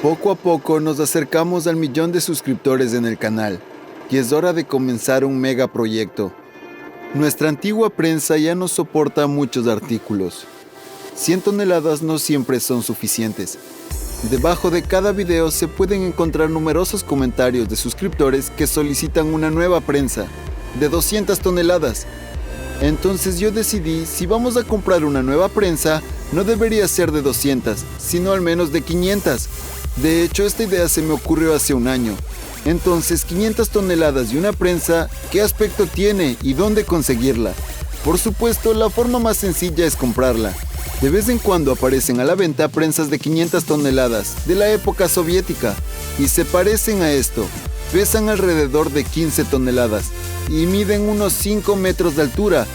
Poco a poco nos acercamos al 1.000.000 de suscriptores en el canal y es hora de comenzar un megaproyecto. Nuestra antigua prensa ya no soporta muchos artículos. 100 toneladas no siempre son suficientes. Debajo de cada video se pueden encontrar numerosos comentarios de suscriptores que solicitan una nueva prensa de 200 toneladas. Entonces yo decidí, si vamos a comprar una nueva prensa, no debería ser de 200, sino al menos de 500. De hecho, esta idea se me ocurrió hace un año. Entonces, 500 toneladas y una prensa, ¿qué aspecto tiene y dónde conseguirla? Por supuesto, la forma más sencilla es comprarla. De vez en cuando aparecen a la venta prensas de 500 toneladas de la época soviética y se parecen a esto. Pesan alrededor de 15 toneladas y miden unos 5 metros de altura.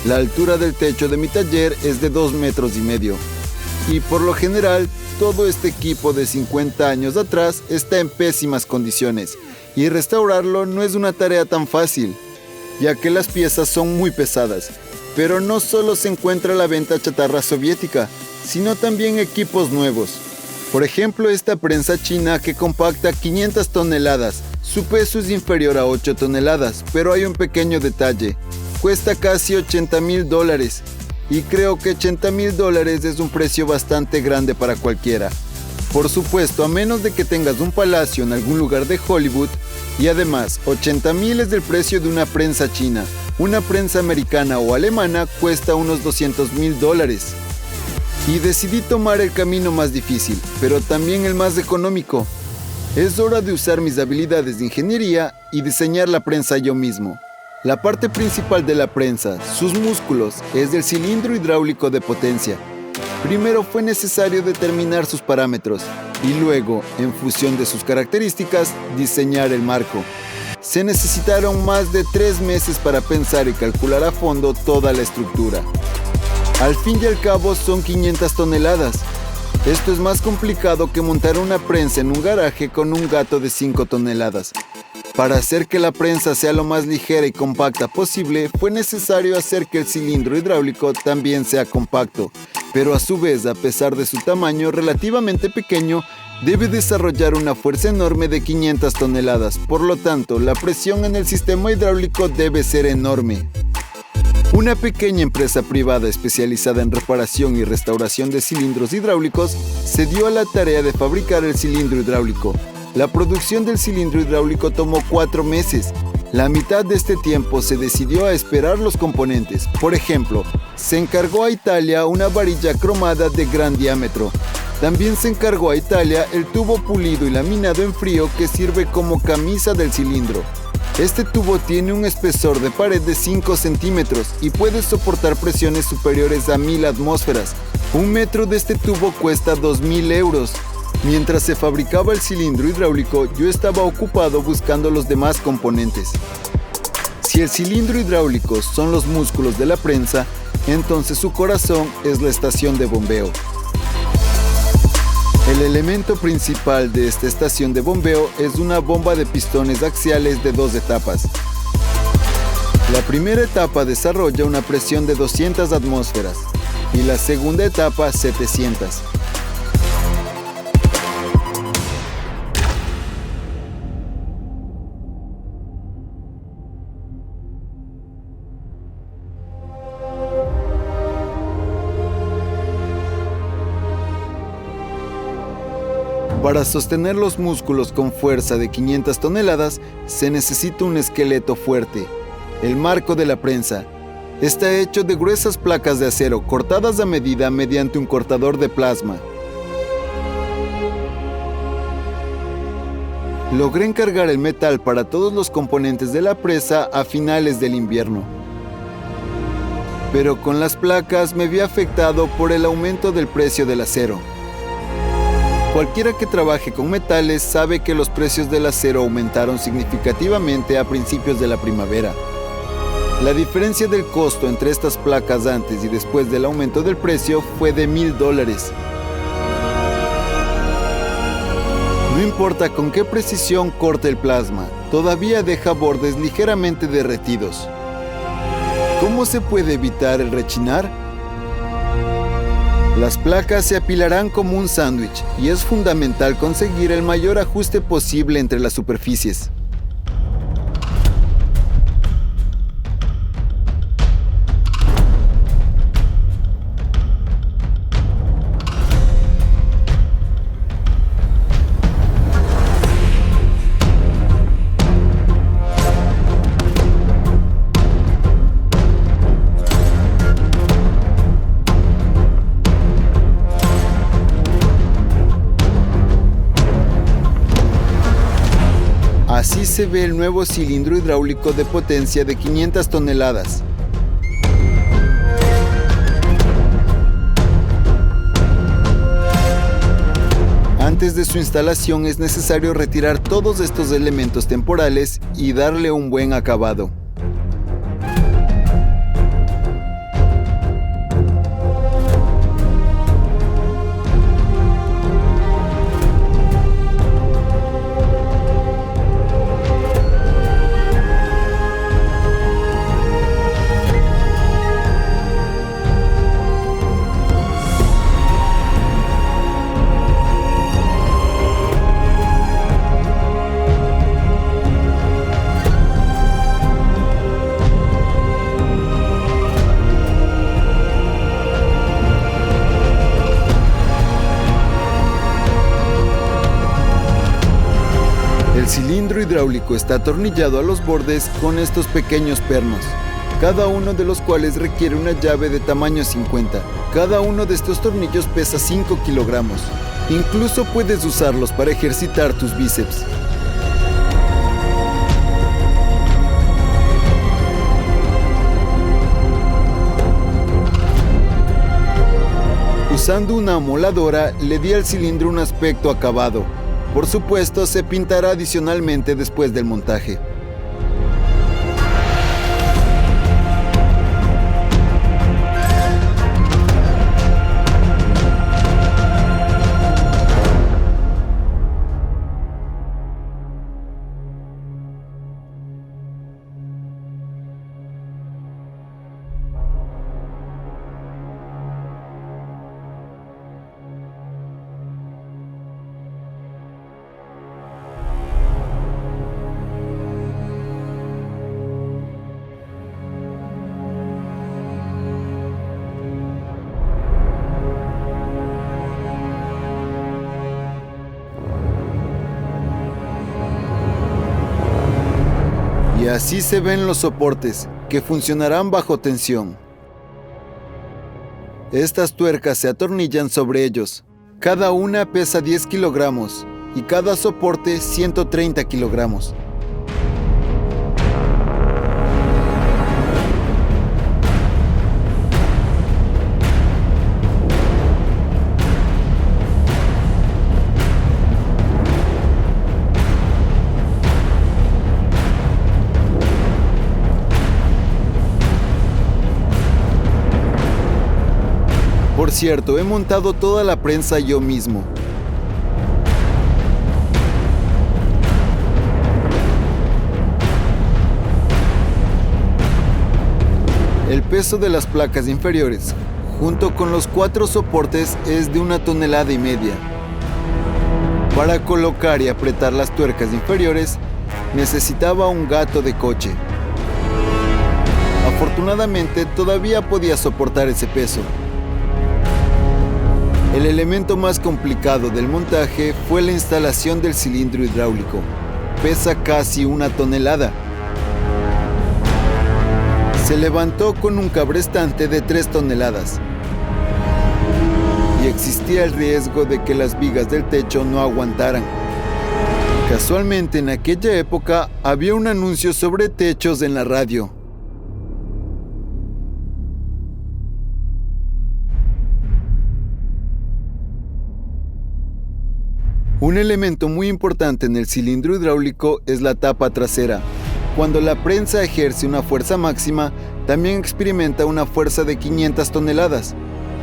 La altura del techo de mi taller es de 2,5 metros. Y por lo general, todo este equipo de 50 años atrás está en pésimas condiciones y restaurarlo no es una tarea tan fácil, ya que las piezas son muy pesadas. Pero no solo se encuentra a la venta chatarra soviética, sino también equipos nuevos. Por ejemplo, esta prensa china que compacta 500 toneladas. Su peso es inferior a 8 toneladas, pero hay un pequeño detalle. Cuesta casi $80,000 y creo que $80,000 es un precio bastante grande para cualquiera. Por supuesto, a menos de que tengas un palacio en algún lugar de Hollywood. Y además, $80,000 es el precio de una prensa china. Una prensa americana o alemana cuesta unos $200,000. Y decidí tomar el camino más difícil, pero también el más económico. Es hora de usar mis habilidades de ingeniería y diseñar la prensa yo mismo. La parte principal de la prensa, sus músculos, es el cilindro hidráulico de potencia. Primero fue necesario determinar sus parámetros y luego, en función de sus características, diseñar el marco. Se necesitaron más de 3 meses para pensar y calcular a fondo toda la estructura. Al fin y al cabo son 500 toneladas. Esto es más complicado que montar una prensa en un garaje con un gato de 5 toneladas. Para hacer que la prensa sea lo más ligera y compacta posible, fue necesario hacer que el cilindro hidráulico también sea compacto, pero a su vez, a pesar de su tamaño relativamente pequeño, debe desarrollar una fuerza enorme de 500 toneladas. Por lo tanto, la presión en el sistema hidráulico debe ser enorme. Una pequeña empresa privada especializada en reparación y restauración de cilindros hidráulicos se dio a la tarea de fabricar el cilindro hidráulico. La producción del cilindro hidráulico tomó 4 meses. La mitad de este tiempo se decidió a esperar los componentes. Por ejemplo, se encargó a Italia una varilla cromada de gran diámetro. También se encargó a Italia el tubo pulido y laminado en frío que sirve como camisa del cilindro. Este tubo tiene un espesor de pared de 5 centímetros y puede soportar presiones superiores a 1.000 atmósferas. 1 metro de este tubo cuesta 2.000 euros. Mientras se fabricaba el cilindro hidráulico, yo estaba ocupado buscando los demás componentes. Si el cilindro hidráulico son los músculos de la prensa, entonces su corazón es la estación de bombeo. El elemento principal de esta estación de bombeo es una bomba de pistones axiales de 2 etapas. La primera etapa desarrolla una presión de 200 atmósferas y la segunda etapa 700. Para sostener los músculos con fuerza de 500 toneladas, se necesita un esqueleto fuerte. El marco de la prensa está hecho de gruesas placas de acero cortadas a medida mediante un cortador de plasma. Logré encargar el metal para todos los componentes de la presa a finales del invierno. Pero con las placas me vi afectado por el aumento del precio del acero. Cualquiera que trabaje con metales sabe que los precios del acero aumentaron significativamente a principios de la primavera. La diferencia del costo entre estas placas antes y después del aumento del precio fue de $1,000. No importa con qué precisión corte el plasma, todavía deja bordes ligeramente derretidos. ¿Cómo se puede evitar el rechinar? Las placas se apilarán como un sándwich y es fundamental conseguir el mayor ajuste posible entre las superficies. Así se ve el nuevo cilindro hidráulico de potencia de 500 toneladas. Antes de su instalación es necesario retirar todos estos elementos temporales y darle un buen acabado. El cilindro hidráulico está atornillado a los bordes con estos pequeños pernos, cada uno de los cuales requiere una llave de tamaño 50. Cada uno de estos tornillos pesa 5 kilogramos. Incluso puedes usarlos para ejercitar tus bíceps. Usando una amoladora, le di al cilindro un aspecto acabado. Por supuesto, se pintará adicionalmente después del montaje. Y así se ven los soportes, que funcionarán bajo tensión. Estas tuercas se atornillan sobre ellos. Cada una pesa 10 kilogramos y cada soporte 130 kilogramos. Por cierto, he montado toda la prensa yo mismo. El peso de las placas inferiores, junto con los 4 soportes, es de 1,5 toneladas. Para colocar y apretar las tuercas inferiores, necesitaba un gato de coche. Afortunadamente, todavía podía soportar ese peso. El elemento más complicado del montaje fue la instalación del cilindro hidráulico. Pesa casi 1 tonelada. Se levantó con un cabrestante de 3 toneladas. Y existía el riesgo de que las vigas del techo no aguantaran. Casualmente, en aquella época, había un anuncio sobre techos en la radio. Un elemento muy importante en el cilindro hidráulico es la tapa trasera. Cuando la prensa ejerce una fuerza máxima, también experimenta una fuerza de 500 toneladas.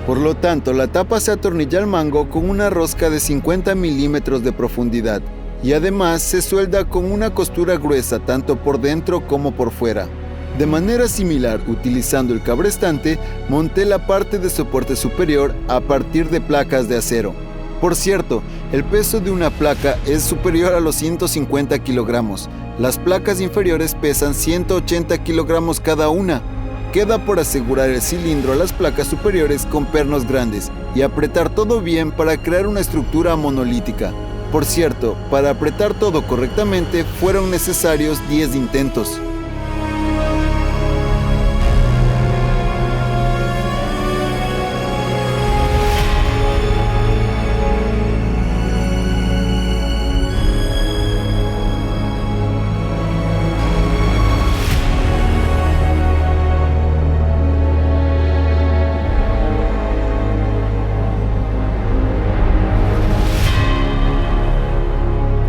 Por lo tanto, la tapa se atornilla al mango con una rosca de 50 milímetros de profundidad y además se suelda con una costura gruesa tanto por dentro como por fuera. De manera similar, utilizando el cabrestante, monté la parte de soporte superior a partir de placas de acero. Por cierto, el peso de una placa es superior a los 150 kilogramos. Las placas inferiores pesan 180 kilogramos cada una. Queda por asegurar el cilindro a las placas superiores con pernos grandes y apretar todo bien para crear una estructura monolítica. Por cierto, para apretar todo correctamente fueron necesarios 10 intentos.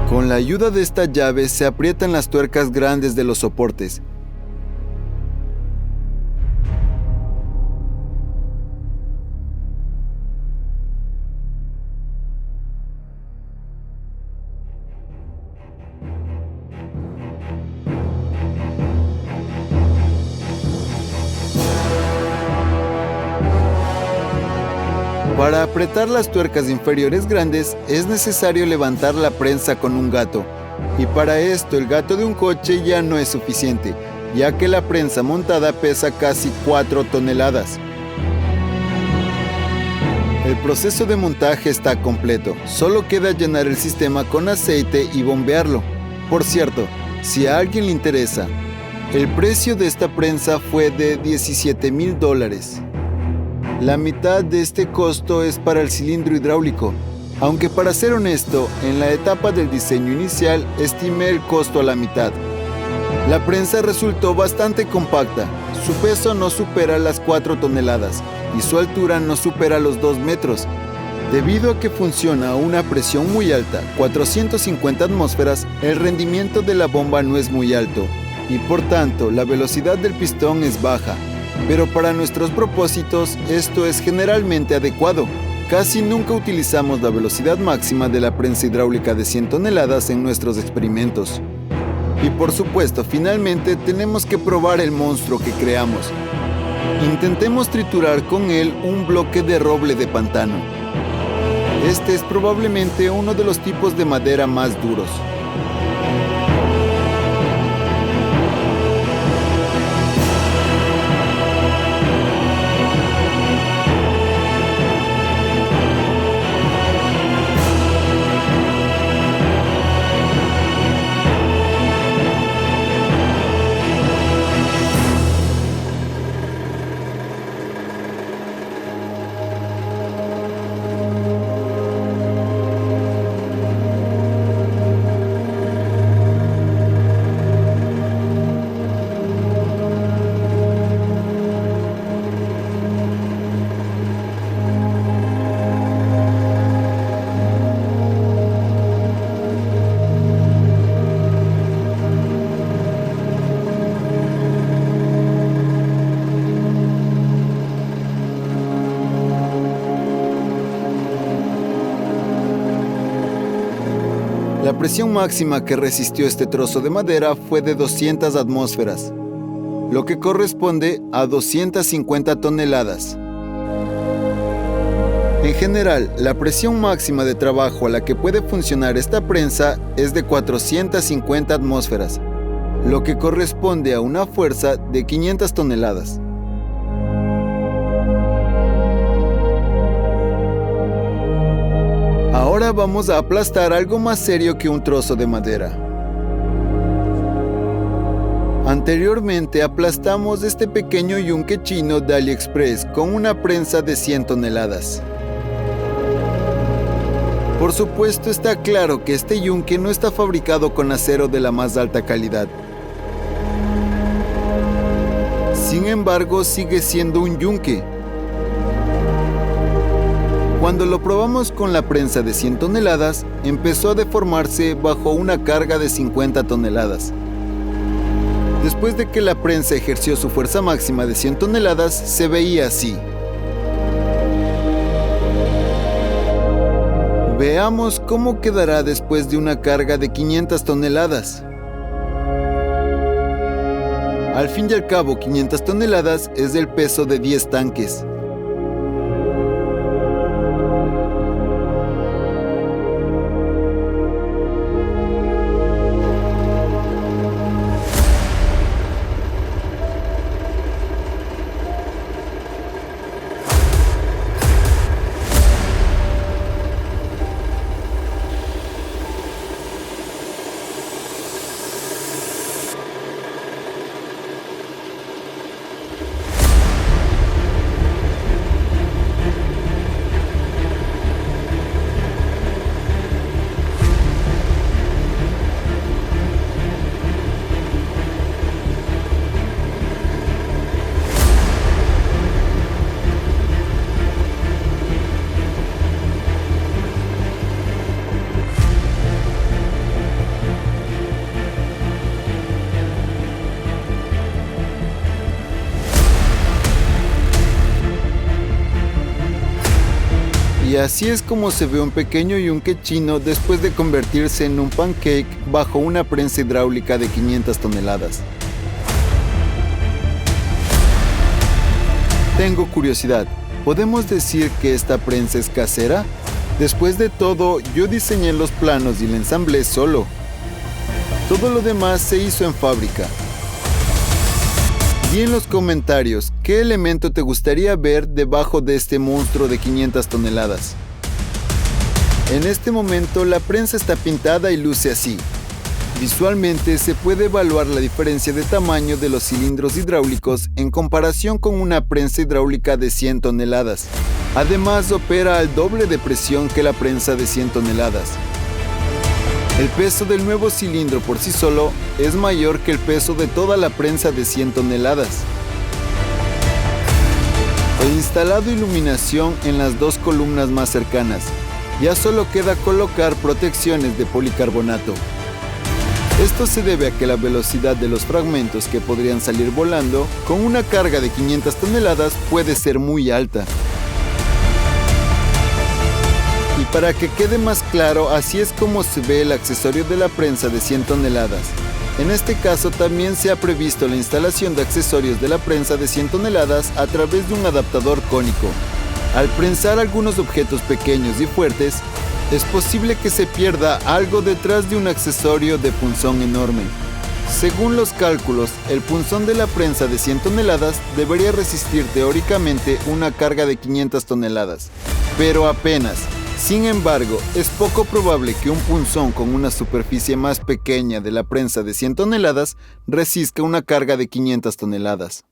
Con la ayuda de esta llave se aprietan las tuercas grandes de los soportes. Para apretar las tuercas inferiores grandes es necesario levantar la prensa con un gato, y para esto el gato de un coche ya no es suficiente, ya que la prensa montada pesa casi 4 toneladas. El proceso de montaje está completo, solo queda llenar el sistema con aceite y bombearlo. Por cierto, si a alguien le interesa, el precio de esta prensa fue de $17,000. La mitad de este costo es para el cilindro hidráulico, aunque para ser honesto, en la etapa del diseño inicial estimé el costo a la mitad. La prensa resultó bastante compacta, su peso no supera las 4 toneladas y su altura no supera los 2 metros. Debido a que funciona a una presión muy alta, 450 atmósferas, el rendimiento de la bomba no es muy alto y por tanto la velocidad del pistón es baja. Pero para nuestros propósitos esto es generalmente adecuado. Casi nunca utilizamos la velocidad máxima de la prensa hidráulica de 100 toneladas en nuestros experimentos. Y por supuesto, finalmente tenemos que probar el monstruo que creamos. Intentemos triturar con él un bloque de roble de pantano. Este es probablemente uno de los tipos de madera más duros. La presión máxima que resistió este trozo de madera fue de 200 atmósferas, lo que corresponde a 250 toneladas. En general, la presión máxima de trabajo a la que puede funcionar esta prensa es de 450 atmósferas, lo que corresponde a una fuerza de 500 toneladas. Ahora vamos a aplastar algo más serio que un trozo de madera. Anteriormente aplastamos este pequeño yunque chino de AliExpress con una prensa de 100 toneladas. Por supuesto, está claro que este yunque no está fabricado con acero de la más alta calidad. Sin embargo, sigue siendo un yunque. Cuando lo probamos con la prensa de 100 toneladas, empezó a deformarse bajo una carga de 50 toneladas. Después de que la prensa ejerció su fuerza máxima de 100 toneladas, se veía así. Veamos cómo quedará después de una carga de 500 toneladas. Al fin y al cabo, 500 toneladas es el peso de 10 tanques. Y así es como se ve un pequeño yunque chino después de convertirse en un pancake bajo una prensa hidráulica de 500 toneladas. Tengo curiosidad, ¿podemos decir que esta prensa es casera? Después de todo, yo diseñé los planos y la ensamblé solo. Todo lo demás se hizo en fábrica. Y en los comentarios, ¿qué elemento te gustaría ver debajo de este monstruo de 500 toneladas? En este momento la prensa está pintada y luce así. Visualmente se puede evaluar la diferencia de tamaño de los cilindros hidráulicos en comparación con una prensa hidráulica de 100 toneladas. Además opera al doble de presión que la prensa de 100 toneladas. El peso del nuevo cilindro por sí solo es mayor que el peso de toda la prensa de 100 toneladas. He instalado iluminación en las dos columnas más cercanas. Ya solo queda colocar protecciones de policarbonato. Esto se debe a que la velocidad de los fragmentos que podrían salir volando con una carga de 500 toneladas puede ser muy alta. Y para que quede más claro, así es como se ve el accesorio de la prensa de 100 toneladas. En este caso también se ha previsto la instalación de accesorios de la prensa de 100 toneladas a través de un adaptador cónico. Al prensar algunos objetos pequeños y fuertes, es posible que se pierda algo detrás de un accesorio de punzón enorme. Según los cálculos, el punzón de la prensa de 100 toneladas debería resistir teóricamente una carga de 500 toneladas, pero apenas. Sin embargo, es poco probable que un punzón con una superficie más pequeña de la prensa de 100 toneladas resista una carga de 500 toneladas.